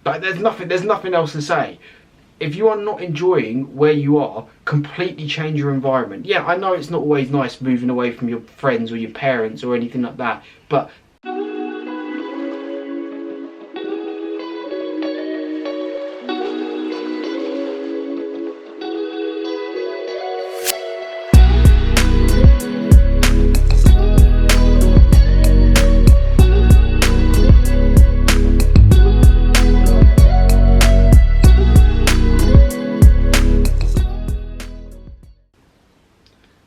Like, there's nothing else to say. If you are not enjoying where you are, completely change your environment. Yeah, I know it's not always nice moving away from your friends or your parents or anything like that, but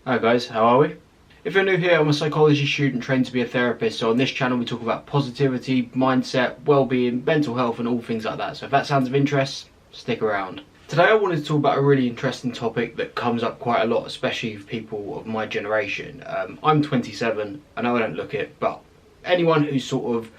hi guys, how are we? If you're new here, I'm a psychology student trained to be a therapist, so on this channel we talk about positivity, mindset, well-being, mental health and all things like that. So if that sounds of interest, stick around. Today I wanted to talk about a really interesting topic that comes up quite a lot, especially for people of my generation. I'm 27, I know I don't look it, but anyone who's sort of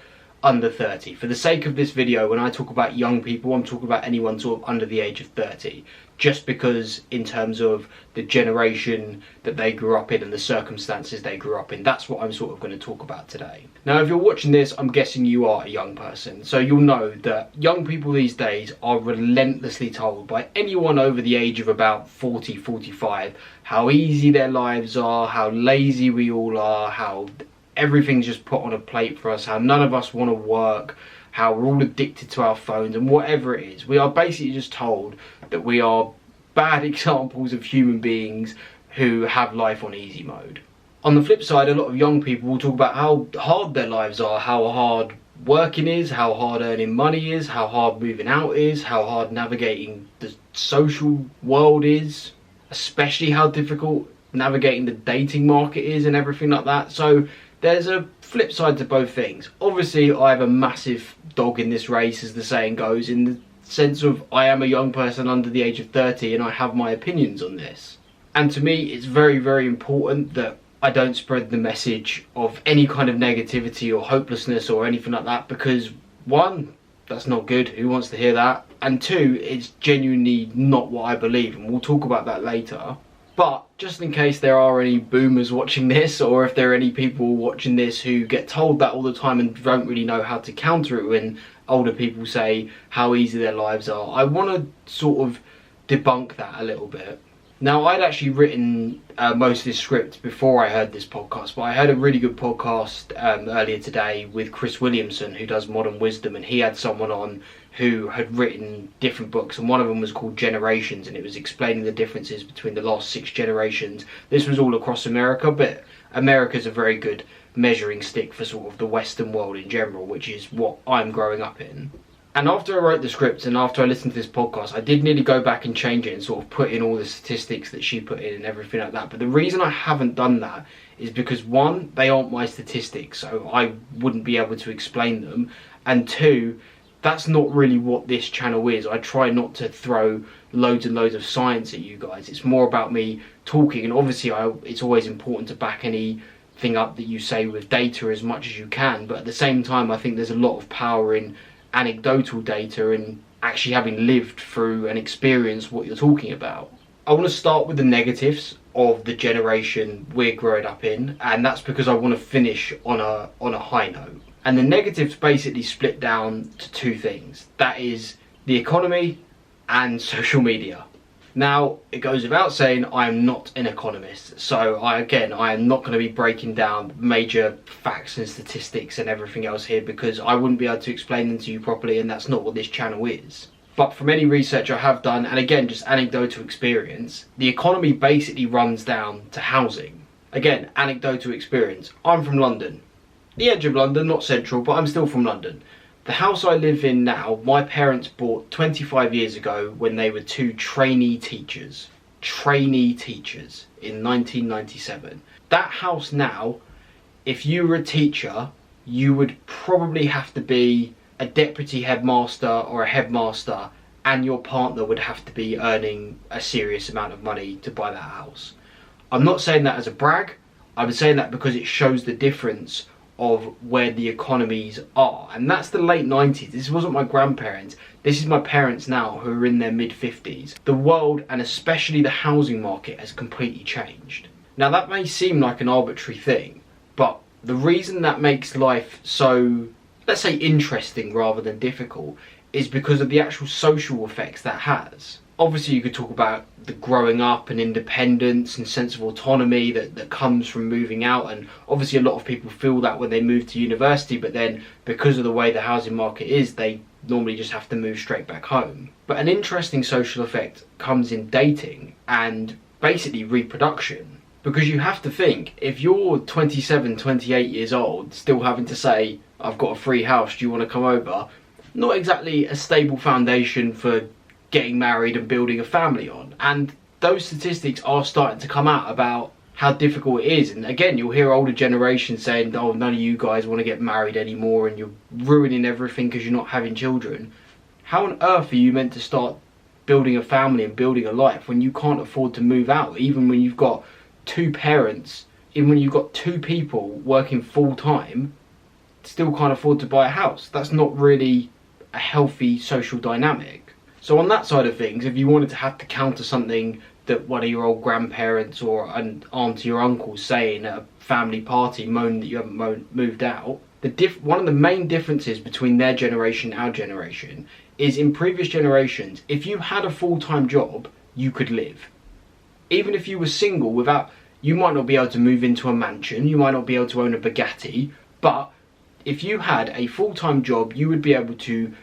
under 30. For the sake of this video, when I talk about young people, I'm talking about anyone sort of under the age of 30. Just because in terms of the generation that they grew up in and the circumstances they grew up in, that's what I'm sort of going to talk about today. Now, if you're watching this, I'm guessing you are a young person. So you'll know that young people these days are relentlessly told by anyone over the age of about 40, 45, how easy their lives are, how lazy we all are, how everything's just put on a plate for us, how none of us want to work, how we're all addicted to our phones, and whatever it is. We are basically just told that we are bad examples of human beings who have life on easy mode. On the flip side, a lot of young people will talk about how hard their lives are, how hard working is, how hard earning money is, how hard moving out is, how hard navigating the social world is, especially how difficult navigating the dating market is and everything like that. So there's a flip side to both things. Obviously, I have a massive dog in this race, as the saying goes, in the sense of I am a young person under the age of 30 and I have my opinions on this. And to me, it's very, very important that I don't spread the message of any kind of negativity or hopelessness or anything like that, because one, that's not good. Who wants to hear that? And two, it's genuinely not what I believe, and we'll talk about that later. But just in case there are any boomers watching this, or if there are any people watching this who get told that all the time and don't really know how to counter it when older people say how easy their lives are, I want to sort of debunk that a little bit. Now, I'd actually written most of this script before I heard this podcast, but I heard a really good podcast earlier today with Chris Williamson, who does Modern Wisdom, and he had someone on who had written different books, and one of them was called Generations, and it was explaining the differences between the last 6 generations. This was all across America, but America's a very good measuring stick for sort of the Western world in general, which is what I'm growing up in. And after I wrote the script and after I listened to this podcast, I did nearly go back and change it and sort of put in all the statistics that she put in and everything like that. But the reason I haven't done that is because, one, they aren't my statistics, so I wouldn't be able to explain them. And two, that's not really what this channel is. I try not to throw loads and loads of science at you guys. It's more about me talking, and obviously it's always important to back anything up that you say with data as much as you can. But at the same time, I think there's a lot of power in anecdotal data and actually having lived through and experienced what you're talking about. I want to start with the negatives of the generation we're growing up in, and that's because I want to finish on a high note. And the negatives basically split down to 2 things. That is the economy and social media. Now, it goes without saying I am not an economist, so I am not going to be breaking down major facts and statistics and everything else here, because I wouldn't be able to explain them to you properly, and that's not what this channel is. But from any research I have done, and again, just anecdotal experience, the economy basically runs down to housing. Again, anecdotal experience. I'm from London. The edge of London, not central, but I'm still from London. The house I live in now, my parents bought 25 years ago when they were 2 trainee teachers. Trainee teachers in 1997. That house now, if you were a teacher, you would probably have to be a deputy headmaster or a headmaster, and your partner would have to be earning a serious amount of money to buy that house. I'm not saying that as a brag, I'm saying that because it shows the difference of where the economies are, and that's the late 90s. This wasn't my grandparents, this is my parents now, who are in their mid-50s. The world, and especially the housing market, has completely changed. Now, that may seem like an arbitrary thing, but the reason that makes life so, let's say, interesting rather than difficult, is because of the actual social effects that has. Obviously you could talk about the growing up and independence and sense of autonomy that comes from moving out, and obviously a lot of people feel that when they move to university, but then because of the way the housing market is, they normally just have to move straight back home. But an interesting social effect comes in dating and basically reproduction, because you have to think, if you're 27, 28 years old still having to say, I've got a free house, do you want to come over? Not exactly a stable foundation for getting married and building a family on. And those statistics are starting to come out about how difficult it is. And again, you'll hear older generations saying, oh, none of you guys want to get married anymore and you're ruining everything because you're not having children. How on earth are you meant to start building a family and building a life when you can't afford to move out? Even when you've got two parents, even when you've got two people working full time, still can't afford to buy a house. That's not really a healthy social dynamic. So on that side of things, if you wanted to have to counter something that one of your old grandparents or an auntie or uncle saying at a family party, moaning that you haven't moved out, one of the main differences between their generation and our generation is, in previous generations, if you had a full-time job, you could live. Even if you were single, you might not be able to move into a mansion, you might not be able to own a Bugatti, but if you had a full-time job, you would be able to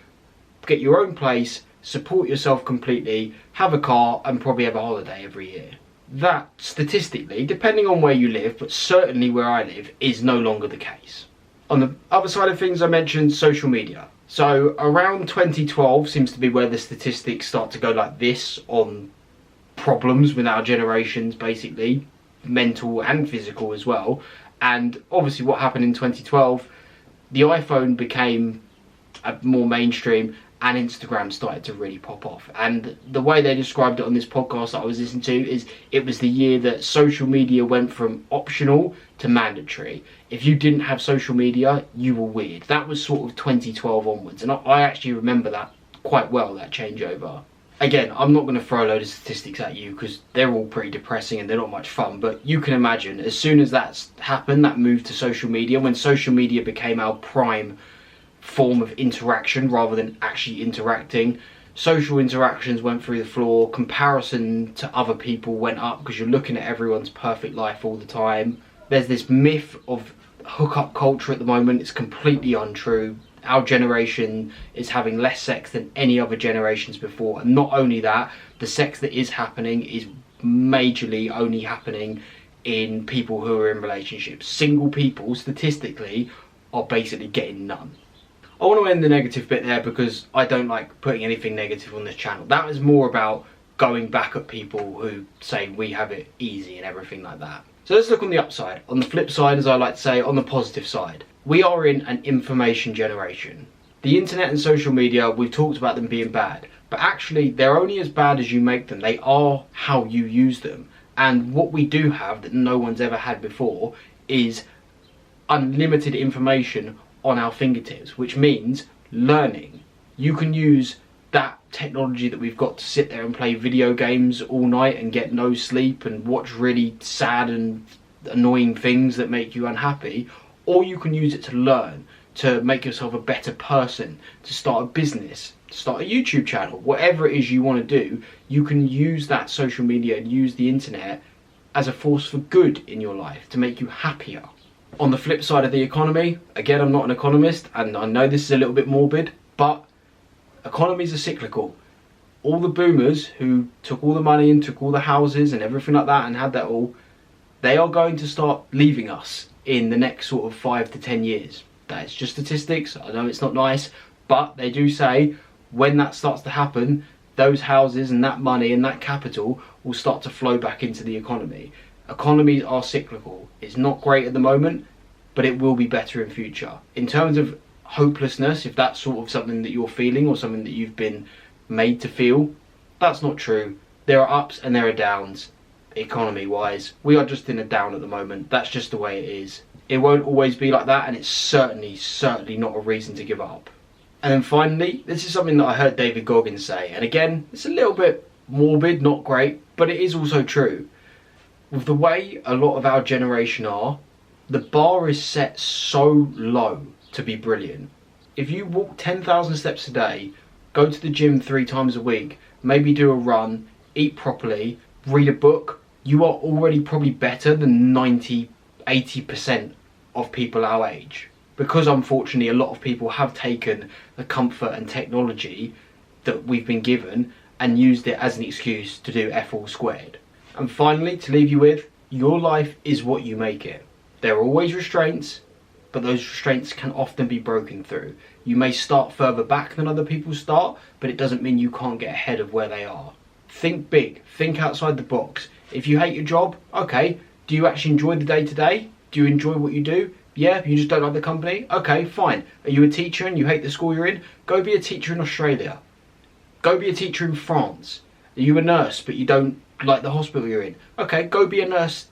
get your own place, support yourself completely, have a car, and probably have a holiday every year. That, statistically, depending on where you live, but certainly where I live, is no longer the case. On the other side of things, I mentioned social media. So around 2012 seems to be where the statistics start to go like this on problems with our generations, basically, mental and physical as well. And obviously what happened in 2012, the iPhone became more mainstream and Instagram started to really pop off. And the way they described it on this podcast that I was listening to is it was the year that social media went from optional to mandatory. If you didn't have social media, you were weird. That was sort of 2012 onwards, and I actually remember that quite well, that changeover. Again, I'm not going to throw a load of statistics at you because they're all pretty depressing and they're not much fun, but you can imagine as soon as that's happened, that move to social media, when social media became our prime form of interaction rather than actually interacting, social interactions went through the floor, comparison to other people went up because you're looking at everyone's perfect life all the time. There's this myth of hookup culture at the moment. It's completely untrue. Our generation is having less sex than any other generations before, and not only that, the sex that is happening is majorly only happening in people who are in relationships. Single people, statistically, are basically getting none. I want to end the negative bit there because I don't like putting anything negative on this channel. That is more about going back at people who say we have it easy and everything like that. So let's look on the upside. On the flip side, as I like to say, on the positive side, we are in an information generation. The internet and social media, we've talked about them being bad, but actually they're only as bad as you make them. They are how you use them. And what we do have that no one's ever had before is unlimited information on our fingertips, which means learning. You can use that technology that we've got to sit there and play video games all night and get no sleep and watch really sad and annoying things that make you unhappy, or you can use it to learn, to make yourself a better person, to start a business, to start a YouTube channel, whatever it is you want to do. You can use that social media and use the internet as a force for good in your life to make you happier. On the flip side of the economy, again, I'm not an economist and I know this is a little bit morbid, but economies are cyclical. All the boomers who took all the money and took all the houses and everything like that and had that all, they are going to start leaving us in the next sort of 5 to 10 years. That's just statistics. I know it's not nice, but they do say when that starts to happen, those houses and that money and that capital will start to flow back into the economy. Economies are cyclical. It's not great at the moment, but it will be better in future. In terms of hopelessness, if that's sort of something that you're feeling or something that you've been made to feel, that's not true. There are ups and there are downs, economy wise. We are just in a down at the moment. That's just the way it is. It won't always be like that, and it's certainly not a reason to give up. And then finally, this is something that I heard David Goggins say, and again, it's a little bit morbid, not great, but it is also true. With the way a lot of our generation are, the bar is set so low to be brilliant. If you walk 10,000 steps a day, go to the gym 3 times a week, maybe do a run, eat properly, read a book, you are already probably better than 90, 80% of people our age. Because unfortunately a lot of people have taken the comfort and technology that we've been given and used it as an excuse to do F all squared. And finally, to leave you with, your life is what you make it. There are always restraints, but those restraints can often be broken through. You may start further back than other people start, but it doesn't mean you can't get ahead of where they are. Think big, think outside the box. If you hate your job, okay, do you actually enjoy the day to day? Do you enjoy what you do? Yeah, you just don't like the company? Okay, fine. Are you a teacher and you hate the school you're in? Go be a teacher in Australia. Go be a teacher in France. Are you a nurse but you don't like the hospital you're in? Okay, go be a nurse.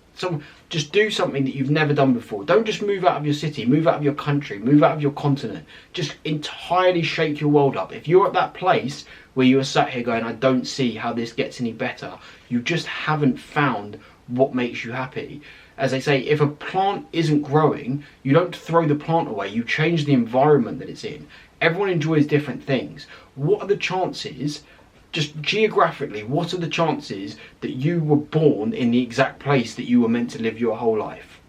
Just do something that you've never done before. Don't just move out of your city, move out of your country, move out of your continent. Just entirely shake your world up. If you're at that place where you are sat here going, I don't see how this gets any better, you just haven't found what makes you happy. As they say, if a plant isn't growing, you don't throw the plant away, you change the environment that it's in. Everyone enjoys different things. What are the chances, just geographically, what are the chances that you were born in the exact place that you were meant to live your whole life?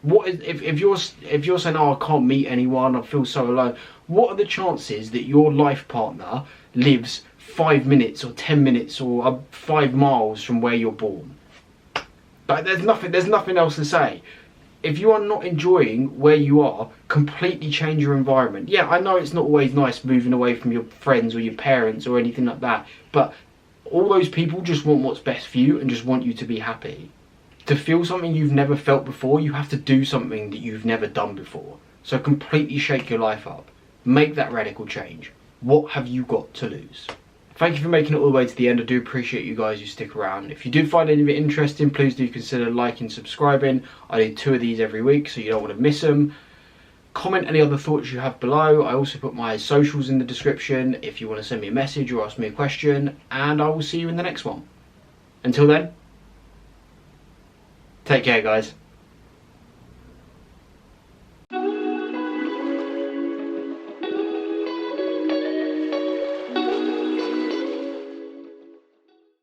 What is, if you're saying, oh, I can't meet anyone, I feel so alone, what are the chances that your life partner lives 5 minutes or 10 minutes or 5 miles from where you're born? But there's nothing else to say. If you are not enjoying where you are, completely change your environment. Yeah, I know it's not always nice moving away from your friends or your parents or anything like that, but all those people just want what's best for you and just want you to be happy. To feel something you've never felt before, you have to do something that you've never done before. So completely shake your life up. Make that radical change. What have you got to lose? Thank you for making it all the way to the end. I do appreciate you guys who stick around. If you do find any of it interesting, please do consider liking, subscribing. I do 2 of these every week, so you don't want to miss them. Comment any other thoughts you have below. I also put my socials in the description if you want to send me a message or ask me a question, and I will see you in the next one. Until then, take care, guys.